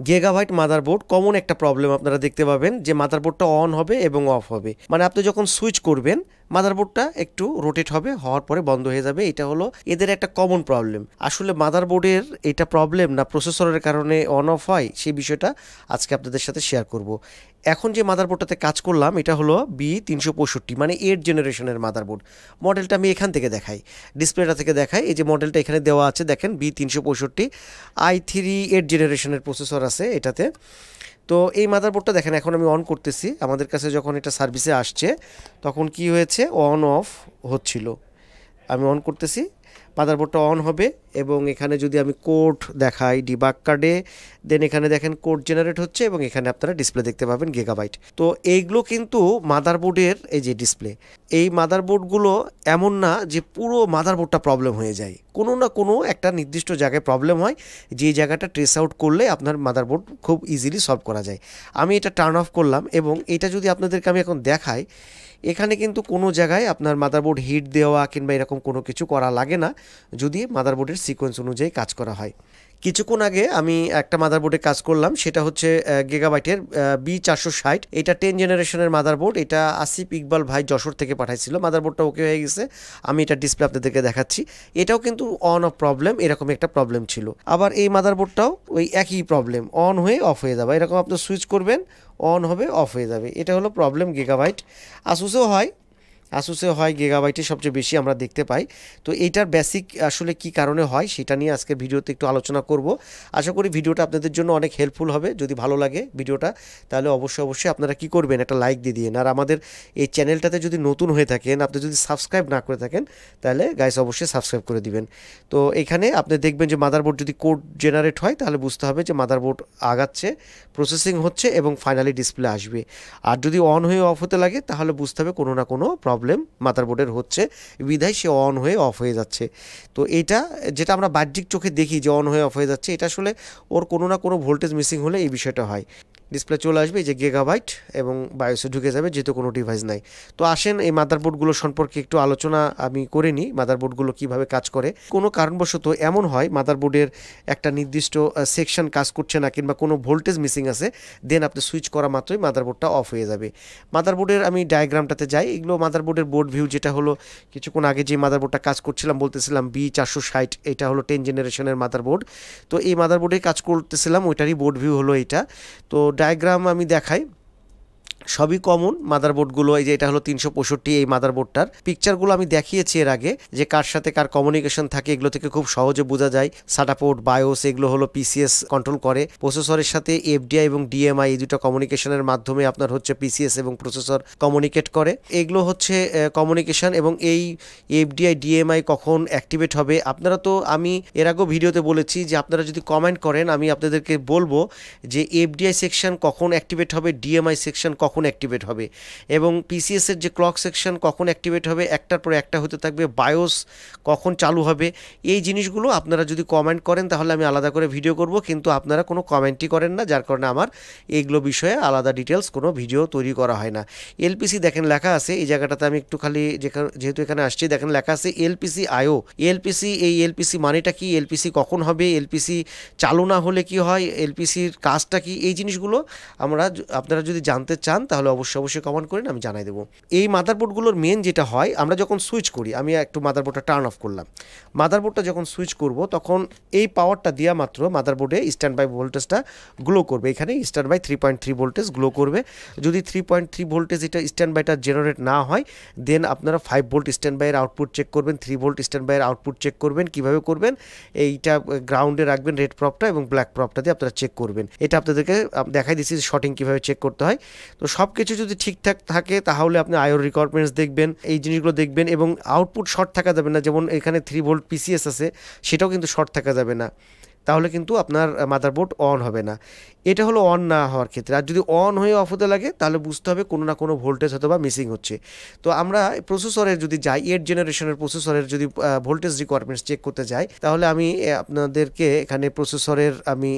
Gigabyte motherboard common একটা problem আপনারা দেখতে পাবেন যে মাদারবোর্ডটা অন হবে এবং অফ হবে, মানে আপনি যখন সুইচ করবেন মাদারবোর্ডটা একটু রোটেট হবে, হওয়ার পরে বন্ধ হয়ে যাবে। এটা হলো এদের একটা কমন প্রবলেম। আসলে মাদারবোর্ডের এটা প্রবলেম না প্রসেসরের কারণে অন অফ হয়, সেই বিষয়টা আজকে আপনাদের সাথে শেয়ার করব। এখন যে মাদারবোর্ডটাতে কাজ করলাম এটা হলো B365, মানে 8 জেনারেশনের মাদারবোর্ড। মডেলটা আমি এখান থেকে দেখাই, ডিসপ্লেটা থেকে দেখাই। এই যে মডেলটা এখানে দেওয়া আছে দেখেন, B365 i3 8 জেনারেশনের প্রসেসর আছে এটাতে। তো এই মাদারবোর্ডটা দেখেন এখন আমি অন করতেছি, আমাদের কাছে যখন এটা সার্ভিসে আসছে তখন কি হয়েছে, অন অফ হচ্ছিল। আমি অন করতেছি, মাদারবোর্ডটা অন হবে এবং এখানে যদি আমি কোড দেখাই ডিবাগ কার্ডে, দেন এখানে দেখেন কোড জেনারেট হচ্ছে এবং এখানে আপনারা ডিসপ্লে দেখতে পাবেন গিগাবাইট। তো এইগুলো কিন্তু মাদারবোর্ডের এই যে ডিসপ্লে, এই মাদারবোর্ডগুলো এমন না যে পুরো মাদারবোর্ডটা প্রবলেম হয়ে যায়, কোনো না কোনো একটা নির্দিষ্ট জায়গায় প্রবলেম হয়, যে জায়গাটা ট্রেস আউট করলে আপনার মাদারবোর্ড খুব ইজিলি সলভ করা যায়। আমি এটা টার্ন অফ করলাম এবং এটা যদি আপনাদেরকে আমি এখন দেখাই, এখানে কিন্তু কোনো জায়গায় আপনার মাদারবোর্ড হিট দেওয়া কিংবা এরকম কোনো কিছু করা লাগে না, যদি মাদারবোর্ডের সিকোয়েন্স অনুযায়ী কাজ করা হয়। কিছুক্ষণ আগে আমি একটা মাদারবোর্ডে কাজ করলাম, সেটা হচ্ছে গিগাবাইটের B460। এটা 10 জেনারেশনের মাদারবোর্ড। এটা আসিফ ইকবাল ভাই যশোর থেকে পাঠাইছিল। মাদারবোর্ডটা ওকে হয়ে গেছে, আমি এটা ডিসপ্লে আপনাদেরকে দেখাচ্ছি। এটাও কিন্তু অন অফ প্রবলেম, এরকম একটা প্রবলেম ছিল। আবার এই মাদারবোর্ডটাও ওই একই প্রবলেম, অন হয়ে অফ হয়ে যাবে, এরকম আপনি সুইচ করবেন অন হবে অফ হয়ে যাবে। এটা হলো প্রবলেম গিগাবাইট। আসুসেও হয় গিগাবাইটে সবচেয়ে বেশি আমরা দেখতে পাই। তো এইটার বেসিক আসলে কি কারণে হয় সেটা নিয়ে আজকে ভিডিওতে একটু আলোচনা করব। আশা করি ভিডিওটা আপনাদের জন্য অনেক হেল্পফুল হবে। যদি ভালো লাগে ভিডিওটা তাহলে অবশ্যই আপনারা কি করবেন, একটা লাইক দিয়ে দিন। আর আমাদের এই চ্যানেলটাতে যদি নতুন হয়ে থাকেন, আপনি যদি সাবস্ক্রাইব না করে থাকেন, তাহলে গাইস অবশ্যই সাবস্ক্রাইব করে দিবেন। তো এখানে আপনি দেখবেন যে মাদারবোর্ড যদি কোড জেনারেট হয় তাহলে বুঝতে হবে যে মাদারবোর্ড আগাচ্ছে, প্রসেসিং হচ্ছে এবং ফাইনালি ডিসপ্লে আসবে। আর যদি অন হয়ে অফ হতে লাগে তাহলে বুঝতে হবে কোনো না কোনো প্রবলেম মাদারবোর্ডের হচ্ছে, বিধায় সে অন হয়ে অফ হয়ে যাচ্ছে। তো এইটা যেটা আমরা বাহ্যিক চোখে দেখি যে অন হয়ে অফ হয়ে যাচ্ছে, এটা আসলে ওর কোনো না কোনো ভোল্টেজ মিসিং হলে এই বিষয়টা হয়। ডিসপ্লে চলে আসবে এই যে গিগাবাইট এবং বায়োসে ঢুকে যাবে, যেহেতু কোনো ডিভাইস নাই। তো আসেন এই মাদারবোর্ডগুলো সম্পর্কে একটু আলোচনা আমি করে নিই, মাদারবোর্ডগুলো কীভাবে কাজ করে। কোনো কারণবশত এমন হয় মাদারবোর্ডের একটা নির্দিষ্ট সেকশন কাজ করছে না কিংবা কোনো ভোল্টেজ মিসিং আছে, দেন আপনি সুইচ করা মাত্রই মাদারবোর্ডটা অফ হয়ে যাবে। মাদারবোর্ডের আমি ডায়াগ্রামটাতে যাই, এগুলো মাদারবোর্ডের বোর্ড ভিউ, যেটা হলো কিছুক্ষণ আগে যে মাদারবোর্ডটা কাজ করছিলাম বলতেছিলাম B460, এটা হলো 10 জেনারেশনের মাদারবোর্ড। তো এই মাদারবোর্ডে কাজ করতেছিলাম, ওইটারই বোর্ড ভিউ হলো এইটা। তো ডায়াগ্রাম আমি দেখাই, সবই কমন মাদারবোর্ডগুলো। এই যে এটা হলো 365, এই মাদারবোর্ডটার পিকচারগুলো আমি দেখিয়েছি এর আগে, যে কার সাথে কার কমিউনিকেশন থাকে, এগুলো থেকে খুব সহজে বোঝা যায়। সাটা পোর্ট, বায়োস, এগুলো হলো পিসিএস কন্ট্রোল করে। প্রসেসরের সাথে এফডিআই এবং ডিএমআই, এই দুটো কমিউনিকেশনের মাধ্যমে আপনার হচ্ছে পিসিএস এবং প্রসেসর কমিউনিকেট করে। এগুলো হচ্ছে কমিউনিকেশন, এবং এই এফডিআই ডিএমআই কখন অ্যাক্টিভেট হবে, আপনারা তো আমি এর আগেও ভিডিওতে বলেছি যে আপনারা যদি কমেন্ট করেন আমি আপনাদেরকে বলবো যে এফডিআই সেকশন কখন অ্যাক্টিভেট হবে, ডিএমআই সেকশন কখন অ্যাক্টিভেট হবে, এবং পিসিএস এর যে ক্লক সেকশন কখন অ্যাক্টিভেট হবে, একটার পর একটা হতে থাকবে, বায়োস কখন চালু হবে। এই জিনিসগুলো আপনারা যদি কমেন্ট করেন তাহলে আমি আলাদা করে ভিডিও করব, কিন্তু আপনারা কোনো কমেন্টই করেন না, যার কারণে আমার এইগুলো বিষয়ে আলাদা ডিটেলস কোনো ভিডিও তৈরি করা হয় না। এলপিসি দেখেন লেখা আছে এই জায়গাটাতে, আমি একটু খালি যেহেতু এখানে আসছি দেখেন লেখা আছে এলপিসি আইও। এলপিসি, এই এলপিসি মানেটা কি, এলপিসি কখন হবে, এলপিসি চালু না হলে কি হয়, এলপিসির কাজটা কি, এই জিনিসগুলো আপনারা যদি জানতে চান তাহলে অবশ্যই কমেন্ট করেন, আমি জানাই দেবো। এই মাদারবোর্ডগুলোর মেন যেটা হয়, আমরা যখন সুইচ করি, আমি একটু মাদারবোর্ডটা টার্ন অফ করলাম, মাদারবোর্ডটা যখন সুইচ করব তখন এই পাওয়ারটা দেওয়া মাত্র মাদারবোর্ডে স্ট্যান্ড বাই ভোল্টেজটা গ্লো করবে। এখানে স্ট্যান্ড বাই 3.3 ভোল্টেজ গ্লো করবে। যদি 3.3 ভোল্টেজ এটা স্ট্যান্ড বাইটা জেনারেট না হয়, দেন আপনারা 5 ভোল্ট স্ট্যান্ড বাইয়ের আউটপুট চেক করবেন, 3 ভোল্ট স্ট্যান্ড বাইয়ের আউটপুট চেক করবেন। কিভাবে করবেন, এইটা গ্রাউন্ডে রাখবেন রেড প্রপটা এবং ব্ল্যাক প্রপটা দিয়ে আপনারা চেক করবেন। এটা আপনাদেরকে দেখাই দিচ্ছি শর্টিং কীভাবে চেক করতে হয়। তো সব কিছু যদি ঠিকঠাক থাকে তাহলে আপনি আয়োর রিকোয়ারমেন্টস দেখবেন, এই জিনিসগুলো দেখবেন, এবং আউটপুট শর্ট থাকা যাবে না। যেমন এখানে 3 ভোল্ট পিসিএস আছে, সেটাও কিন্তু শর্ট থাকা যাবে না, তাহলে কিন্তু আপনার মাদারবোর্ড অন হবে না। এটা হলো অন না হওয়ার ক্ষেত্রে। আর যদি অন হয়ে অফ হতে লাগে তাহলে বুঝতে হবে কোনো না কোনো ভোল্টেজ হয়তো বা মিসিং হচ্ছে। তো আমরা প্রসেসরের যদি যাই, 8 জেনারেশনের প্রসেসরের যদি ভোল্টেজ রিকোয়ারমেন্টস চেক করতে যাই, তাহলে আমি আপনাদেরকে এখানে প্রসেসরের আমি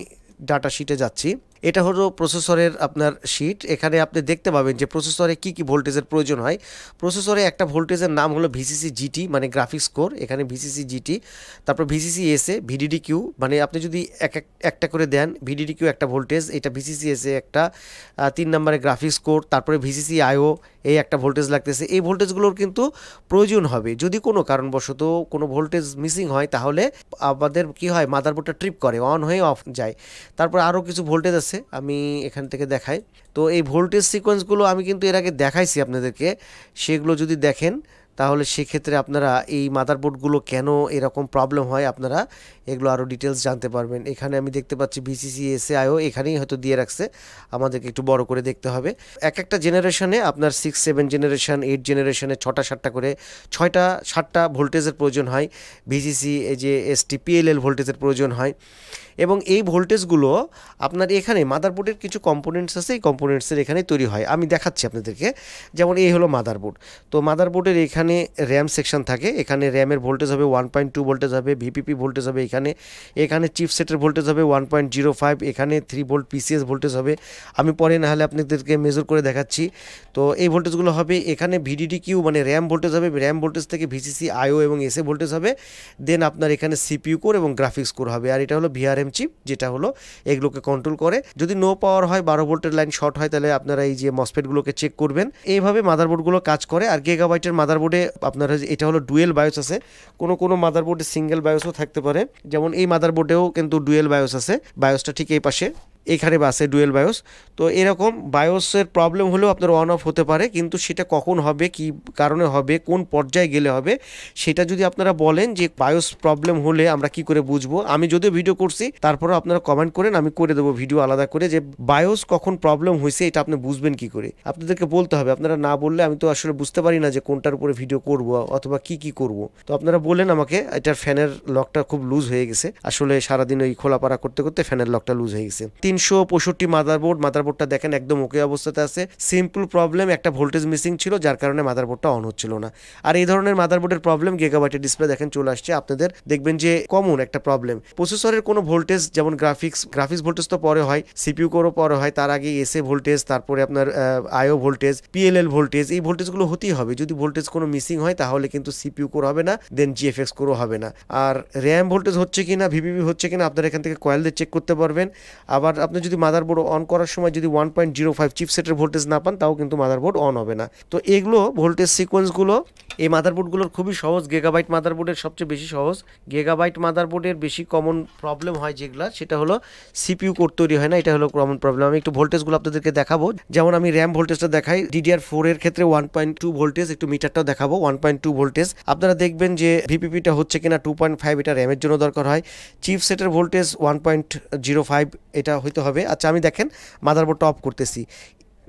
ডাটা শিটে যাচ্ছি। এটা হলো প্রসেসরের আপনার শিট। এখানে আপনি দেখতে পাবেন যে প্রসেসরে কি কি ভোল্টেজের প্রয়োজন হয়। প্রসেসরে একটা ভোল্টেজের নাম হলো ভিসিসি জিটি, মানে গ্রাফিক্স কোর। এখানে ভিসিসি জিটি, তারপর ভিসিসি এসএ, ভিডিডি কিউ, মানে আপনি যদি একটা করে দেন, ভিডিডি কিউ একটা ভোল্টেজ, এটা ভিসিসি এসএ একটা, 3 নম্বরে গ্রাফিক্স কোর, তারপরে ভিসিসি আইও, এই একটা ভোল্টেজ লাগতেছে। এই ভোল্টেজগুলোর কিন্তু প্রয়োজন হবে। যদি কোনো কারণবশত কোনো ভোল্টেজ মিসিং হয় তাহলে আমাদের কি হয়, মাদারবোর্ডটা ট্রিপ করে, অন হয়ে অফ যায়। তারপর আরও কিছু ভোল্টেজ আছে, আমি এখান থেকে দেখাই। তো এই ভোল্টেজ সিকোয়েন্সগুলো আমি কিন্তু এর আগে দেখাইছি আপনাদেরকে, সেগুলো যদি দেখেন তাহলে সেক্ষেত্রে আপনারা এই মাদারবোর্ডগুলো কেন এরকম প্রবলেম হয় আপনারা এগুলো আরও ডিটেলস জানতে পারবেন। এখানে আমি দেখতে পাচ্ছি ভিসিসি এসএআইও, এখানেই হয়তো দিয়ে রাখছে, আমাদেরকে একটু বড় করে দেখতে হবে। একটা জেনারেশনে আপনার 6, 7 জেনারেশন, 8 জেনারেশনে 6টা 7টা করে 6টা 7টা ভোল্টেজের প্রয়োজন হয়। ভিসিসি এই যে এসটিপিএলএল ভোল্টেজের প্রয়োজন হয়। এবং এই ভোল্টেজগুলো আপনার এখানে মাদারবোর্ডের কিছু কম্পোনেন্টস আছে, এই কম্পোনেন্টসের এখানেই তৈরি হয়। আমি দেখাচ্ছি আপনাদেরকে। যেমন এই হলো মাদারবোর্ড। তো মাদারবোর্ডের এখানে র্যাম সেকশন থাকে, এখানে র্যামের ভোল্টেজ হবে 1.2 ভোল্টেজ হবে, ভিপিপি ভোল্টেজ হবে এখানে চিপসেটের ভোল্টেজ হবে 1.05, এখানে 3 ভোল্ট পিসিএস ভোল্টেজ হবে। আমি পরে না হলে আপনাদেরকে মেজার করে দেখাচ্ছি। তো এই ভোল্টেজগুলো হবে। এখানে ভিডিডি কিউ মানে র্যাম ভোল্টেজ হবে, র্যাম ভোল্টেজ থেকে ভিসিসি আইও এবং এসএ ভোল্টেজ হবে। দেন আপনার এখানে সিপিইউ কোর এবং গ্রাফিক্স কোর হবে। আর এটা হলো ভিআরএম চিপ, যেটা হলো এগুলোকে কন্ট্রোল করে। যদি নো পাওয়ার হয়, 12 ভোল্টের লাইন শর্ট হয়, তাহলে আপনারা এই যে মসফেটগুলোকে চেক করবেন। এইভাবে মাদারবোর্ডগুলো কাজ করে। আর গিগাবাইটের মাদারবোর্ডে আপনারা, এটা হলো ডুয়েল বায়োস আছে, কোনো মাদারবোর্ডে সিঙ্গেল বায়োসও থাকতে পারে। যেমন এই মাদারবোর্ডেও কিন্তু ডুয়েল বায়োস আছে, বায়োসটা ঠিক এই পাশে এখানে আছে ডুয়েল বায়োস। তো এরকম বায়োসের প্রবলেম হলেও আপনার অন অফ হতে পারে, কিন্তু সেটা কখন হবে, কি কারণে হবে, কোন পর্যায়ে গেলে হবে, সেটা যদি আপনারা বলেন যে বায়োস প্রবলেম হলে আমরা কি করে বুঝবো। আমি যদিও ভিডিও করছি, তারপরেও আপনারা কমেন্ট করেন, আমি করে দেবো ভিডিও আলাদা করে, যে বায়োস কখন প্রবলেম হয়েছে এটা আপনি বুঝবেন কি করে। আপনাদেরকে বলতে হবে, আপনারা না বললে আমি তো আসলে বুঝতে পারি না যে কোনটার উপরে ভিডিও করব অথবা কি করব। তো আপনারা বলেন আমাকে, এটার ফ্যানের লকটা খুব লুজ হয়ে গেছে, আসলে সারাদিন ওই খোলাপাড়া করতে করতে ফ্যানের লকটা লুজ হয়ে গেছে। 365 মাদারবোর্ডটা দেখেন একদম ওকে অবস্থাতে আছে। সিম্পল প্রবলেম, একটা ভোল্টেজ মিসিং ছিল, যার কারণে মাদারবোর্ডটা অন হচ্ছিল না। আর এই ধরনের মাদারবোর্ডের প্রবলেম গিগাবাইটের ডিসপ্লে দেখেন চলে আসছে আপনাদের, দেখবেন যে কমন একটা প্রবলেম। প্রসেসরের কোনো ভোল্টেজ, যেমন গ্রাফিক্স ভোল্টেজ তো পরে হয়, সিপিইউ কোরও পরে হয়, তার আগে এসএ ভোল্টেজ, তারপরে আপনার আইও ভোল্টেজ, পিএলএল ভোল্টেজ, এই ভোল্টেজগুলো হতেই হবে। যদি ভোল্টেজ কোনো মিসিং হয় তাহলে কিন্তু সিপিইউ কোর হবে না, দেন জিএফএক্স কোরও হবে না। আর র্যাম ভোল্টেজ হচ্ছে কিনা, ভিপিপি হচ্ছে কিনা, আপনারা এখান থেকে কয়েল দিয়ে চেক করতে পারবেন। আবার আপনি যদি মাদারবোর্ড অন করার সময় যদি 1.05 চিপসেটের ভোল্টেজ না পান, তাও কিন্তু মাদারবোর্ড অন হবে না। তো এগুলো ভোল্টেজ সিকোয়েন্সগুলো এই মাদারবোর্ডগুলোর খুবই সহজ। গিগাবাইট মাদারবোর্ডের সবচেয়ে বেশি সহজ। গিগাবাইট মাদারবোর্ডের বেশি কমন প্রবলেম হয় যেগুলো, সেটা হলো সিপিইউ কোর তৈরি হয় না, এটা হলো কমন প্রবলেম। আমি একটু ভোল্টেজগুলো আপনাদেরকে দেখাবো। যেমন আমি র্যাম ভোল্টেজটা দেখাই, DDR4 এর ক্ষেত্রে 1.2 ভোল্টেজ, একটু মিটারটাও দেখাবো। 1.2 ভোল্টেজ আপনারা দেখবেন যে ভিপিপিটা হচ্ছে কিনা 2.5, এটা র্যামের জন্য দরকার হয়। চিপসেটের ভোল্টেজ 1.05, এটা হইতে হবে। আচ্ছা, আমি দেখেন মাদারবোর্ডটা অফ করতেছি,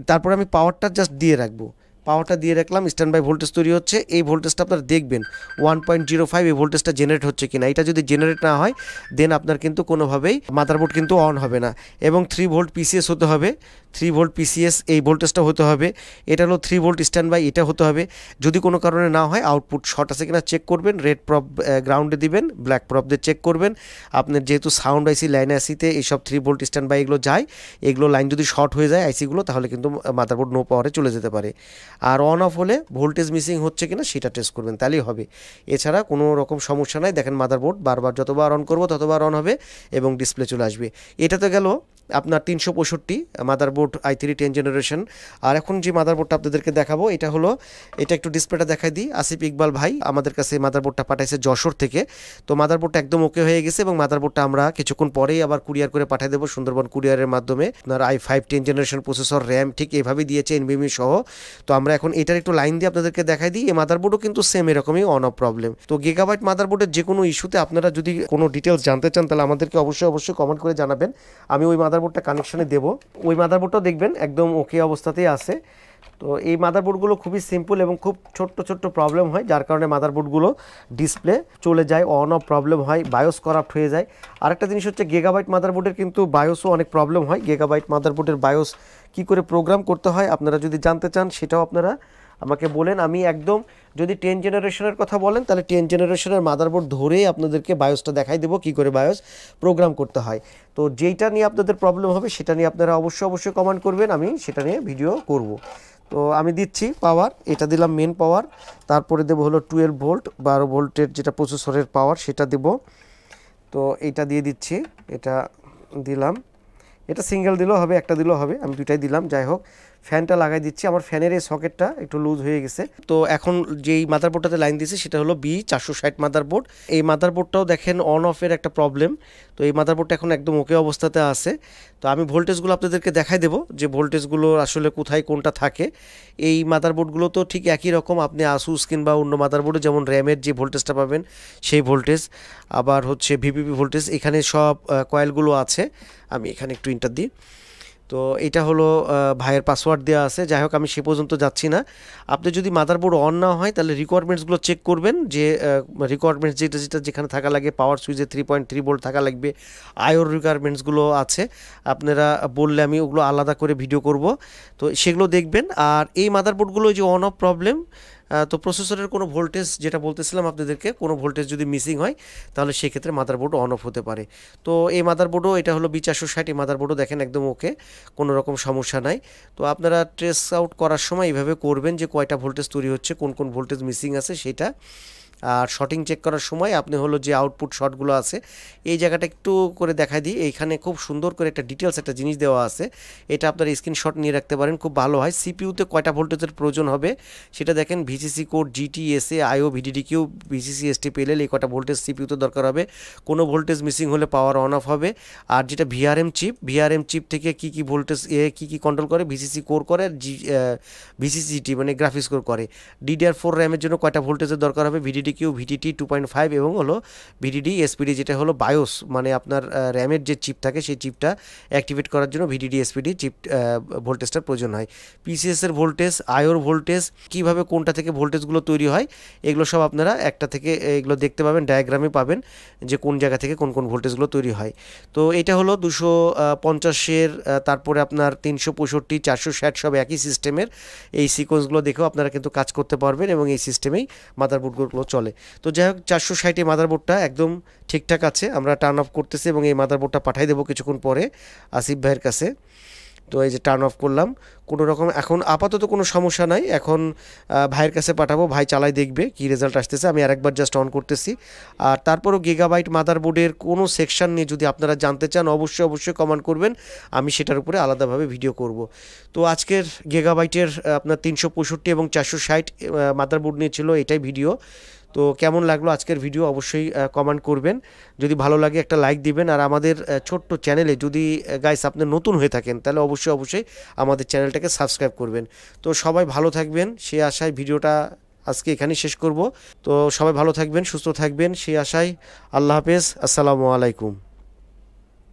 তারপর আমি পাওয়ারটা জাস্ট দিয়ে রাখবো, পাওয়ারটা দিয়ে রাখলাম, স্ট্যান্ড বাই ভোল্টেজ তৈরি হচ্ছে। এই ভোল্টেজটা আপনারা দেখবেন 1.05, এই ভোল্টেজটা জেনারেট হচ্ছে কিনা। এটা যদি জেনারেট না হয়, দেন আপনার কিন্তু কোনোভাবেই মাদারবোর্ড কিন্তু অন হবে না। এবং 3 ভোল্ট পিসিএস হতে হবে, 3 ভোল্ট পিসিএস এই ভোল্টেজটা হতে হবে। এটা হলো 3 ভোল্ট স্ট্যান্ড বাই, এটা হতে হবে। যদি কোনো কারণে না হয়, আউটপুট শর্ট আছে কিনা চেক করবেন, রেড প্রপ গ্রাউন্ডে দিবেন, ব্ল্যাক প্রপ দিয়ে চেক করবেন। আপনার যেহেতু সাউন্ড আইসি, লাইন আইসিতে এইসব 3 ভোল্ট স্ট্যান্ড বাই এগুলো যায়, এগুলো লাইন যদি শর্ট হয়ে যায় আইসিগুলো, তাহলে কিন্তু মাদারবোর্ড নো পাওয়ারে চলে যেতে পারে। আর অন অফ হলে ভোল্টেজ মিসিং হচ্ছে কিনা সেটা টেস্ট করবেন, তাহলেই হবে। এছাড়া কোনো রকম সমস্যা নাই। দেখেন মাদারবোর্ড বারবার যতবার অন করব ততবার অন হবে এবং ডিসপ্লে চলে আসবে। এটা তো গেল আপনার 365 মাদারবোর্ড i3 10 জেনারেশন। আর এখন যে মাদারবোর্ডটা আপনাদেরকে দেখাবো, এটা হলো, এটা একটু ডিসপ্লেটা দেখাই দিই। আসিফ ইকবাল ভাই আমাদের কাছে মাদারবোর্ডটা পাঠাইছে যশোর থেকে। তো মাদারবোর্ডটা একদম ওকে হয়ে গেছে এবং মাদারবোর্ডটা আমরা কিছুক্ষণ পরেই আবার কুরিয়ার করে পাঠিয়ে দেবো সুন্দরবন কুরিয়ারের মাধ্যমে। আপনার i5 10 জেনারেশন প্রসেসর, র্যাম ঠিক এভাবেই দিয়েছে এনভিএমই সহ। তো আমরা এখন এটার একটু লাইন দিয়ে আপনাদেরকে দেখাই দিই। এই মাদারবোর্ডও কিন্তু সেম এরকমই অন অফ প্রবলেম। তো গিগাবাইট মাদারবোর্ডের যে কোনো ইস্যুতে আপনারা যদি কোনো ডিটেলস জানতে চান, তাহলে আমাদেরকে অবশ্যই কমেন্ট করে জানাবেন। আমি ওই মাদারবোর্ডটা কানেকশনে দেবো। ওই মাদারবোর্ডটাও দেখবেন একদম ওকে অবস্থাতেই আছে। তো এই মাদারবোর্ডগুলো খুবই সিম্পল এবং খুব ছোট্ট প্রবলেম হয়, যার কারণে মাদারবোর্ডগুলো ডিসপ্লে চলে যায়, অন অফ প্রবলেম হয়, বায়োস করাপ্ট হয়ে যায়। আরেকটা জিনিস হচ্ছে গিগাবাইট মাদারবোর্ডের কিন্তু বায়োসও অনেক প্রবলেম হয়। গিগাবাইট মাদারবোর্ডের বায়োস কী করে প্রোগ্রাম করতে হয় আপনারা যদি জানতে চান, সেটাও আপনারা আমাকে বলেন, আমি একদম যদি 10 জেনারেশনের কথা বলেন তাহলে 10 জেনারেশনের মাদারবোর্ড ধরেই আপনাদেরকে বায়োসটা দেখাই দেবো কী করে বায়োস প্রোগ্রাম করতে হয়। তো যেইটা নিয়ে আপনাদের প্রবলেম হবে সেটা নিয়ে আপনারা অবশ্যই কমেন্ট করবেন, আমি সেটা নিয়ে ভিডিও করব। তো আমি দিচ্ছি পাওয়ার, এটা দিলাম মেন পাওয়ার, তারপরে দেবো হলো 12 ভোল্ট 12 ভোল্টের যেটা প্রসেসরের পাওয়ার সেটা দেব। তো এইটা দিয়ে দিচ্ছি, এটা দিলাম, এটা সিঙ্গেল দিলেও হবে, একটা দিলেও হবে, আমি দুটাই দিলাম। যাই হোক, ফ্যানটা লাগাই দিচ্ছি, আমার ফ্যানের এই সকেটটা একটু লুজ হয়ে গেছে। তো এখন যেই মাদারবোর্ডটাতে লাইন দিয়েছি সেটা হলো B460 মাদারবোর্ড। এই মাদারবোর্ডটাও দেখেন অন অফের একটা প্রবলেম। তো এই মাদারবোর্ডটা এখন একদম ওকে অবস্থাতে আছে। তো আমি ভোল্টেজগুলো আপনাদেরকে দেখাই দেবো যে ভোল্টেজগুলো আসলে কোথায় কোনটা থাকে। এই মাদারবোর্ডগুলো তো ঠিক একই রকম, আপনি আসুস কিংবা অন্য মাদারবোর্ডে যেমন র্যামের যে ভোল্টেজটা পাবেন সেই ভোল্টেজ, আবার হচ্ছে ভিপিপি ভোল্টেজ, এখানে সব কয়েলগুলো আছে। আমি এখানে একটু ইন্টার দিই। তো এটা হলো ভাইয়ের পাসওয়ার্ড দেওয়া আছে। যাই হোক, আমি সে পর্যন্ত যাচ্ছি না। আপনি যদি মাদারবোর্ড অন না হয় তাহলে রিকোয়ারমেন্টসগুলো চেক করবেন, যে রিকোয়ারমেন্টস যেটা যেখানে থাকা লাগে, পাওয়ার সুইচে 3.3 ভোল্ট থাকা লাগবে, আয়োর রিকোয়ারমেন্টসগুলো আছে, আপনারা বললে আমি ওগুলো আলাদা করে ভিডিও করব। তো সেগুলো দেখবেন। আর এই মাদারবোর্ডগুলো যে অন অফ প্রবলেম, তো প্রসেসরের কোনো ভোল্টেজ, যেটা বলতেছিলাম আপনাদেরকে, কোনো ভোল্টেজ যদি মিসিং হয় তাহলে সেক্ষেত্রে মাদারবোর্ড অন অফ হতে পারে। তো এই মাদারবোর্ডও, এটা হলো B460, এই মাদারবোর্ডও দেখেন একদম ওকে, কোনো রকম সমস্যা নাই। তো আপনারা ট্রেস আউট করার সময় এইভাবে করবেন যে কয়টা ভোল্টেজ তৈরি হচ্ছে, কোন কোন ভোল্টেজ মিসিং আছে সেটা। আর শর্টিং চেক করার সময় আপনি হলো যে আউটপুট শর্টগুলো আছে এই জায়গাটা একটু করে দেখাই দিই। এইখানে খুব সুন্দর করে একটা ডিটেলস একটা জিনিস দেওয়া আছে, এটা আপনারা স্ক্রিনশট নিয়ে রাখতে পারেন, খুব ভালো হয়। সিপিইউতে কয়টা ভোল্টেজের প্রয়োজন হবে সেটা দেখেন, ভিসিসি কোড, জিটি, এসএ, আইও, ভিডিডিকিউ, ভিসিসি, এসটি, পিএলএল, এই কয়টা ভোল্টেজ সিপিইউতে দরকার হবে। কোনো ভোল্টেজ মিসিং হলে পাওয়ার অন অফ হবে। আর যেটা ভিআরএম চিপ থেকে কি কি ভোল্টেজ কি কন্ট্রোল করে, ভিসিসি কোর করে, আর ভিসিসিটি মানে গ্রাফিক্স কোর করে। DDR4 র্যামের জন্য কয়টা ভোল্টেজের দরকার হবে, ভিডিডিকিউ, ভিটিটি 2.5 এবং হলো ভিডিডি এসপিডি, যেটা হলো বায়োস মানে আপনার র্যামের যে চিপ থাকে সেই চিপটা অ্যাক্টিভেট করার জন্য ভিডিডি এসপিডি চিপ ভোল্টেজটার প্রয়োজন হয়। পিসিএসের ভোল্টেজ, আয়োর ভোল্টেজ, কিভাবে কোনটা থেকে ভোল্টেজগুলো তৈরি হয়, এগুলো সব আপনারা একটা থেকে এগুলো দেখতে পাবেন, ডায়াগ্রামে পাবেন যে কোন জায়গা থেকে কোন কোন ভোল্টেজগুলো তৈরি হয়। তো এটা হলো 250-এর, তারপরে আপনার 365, 460 সব একই সিস্টেমের। এই সিকোয়েন্সগুলো দেখেও আপনারা কিন্তু কাজ করতে পারবেন এবং এই সিস্টেমেই মাদারবোর্ডগুলো চলে। তো যাই হোক, 460 মাদারবোর্ডটা একদম ঠিকঠাক আছে, আমরা টার্ন অফ করতেছি এবং এই মাদারবোর্ডটা পাঠিয়ে দেবো কিছুক্ষণ পরে আসিফ ভাইয়ের কাছে। তো এই যে টার্ন অফ করলাম, কোনো রকম এখন আপাতত কোনো সমস্যা নাই। এখন ভাইয়ের কাছে পাঠাবো, ভাই চালাই দেখবে কি রেজাল্ট আসতেছে। আমি আরেকবার জাস্ট অন করতেছি। আর তারপরও গিগাবাইট মাদারবোর্ডের কোনো সেকশন নিয়ে যদি আপনারা জানতে চান অবশ্যই কমেন্ট করবেন, আমি সেটার উপরে আলাদাভাবে ভিডিও করব। তো আজকের গিগাবাইটের আপনার 365 এবং 460 মাদারবোর্ড নিয়ে ছিল এটাই ভিডিও। তো কেমন লাগলো আজকের ভিডিও অবশ্যই কমেন্ট করবেন, যদি ভালো লাগে একটা লাইক দিবেন। আর আমাদের ছোট্ট চ্যানেলে যদি গাইস আপনি নতুন হয়ে থাকেন তাহলে অবশ্যই আমাদের চ্যানেলটাকে সাবস্ক্রাইব করবেন। তো সবাই ভালো থাকবেন সেই আশায় ভিডিওটা আজকে এখানেই শেষ করব। তো সবাই ভালো থাকবেন, সুস্থ থাকবেন সেই আশায়। আল্লাহ হাফেজ, আসসালামু আলাইকুম।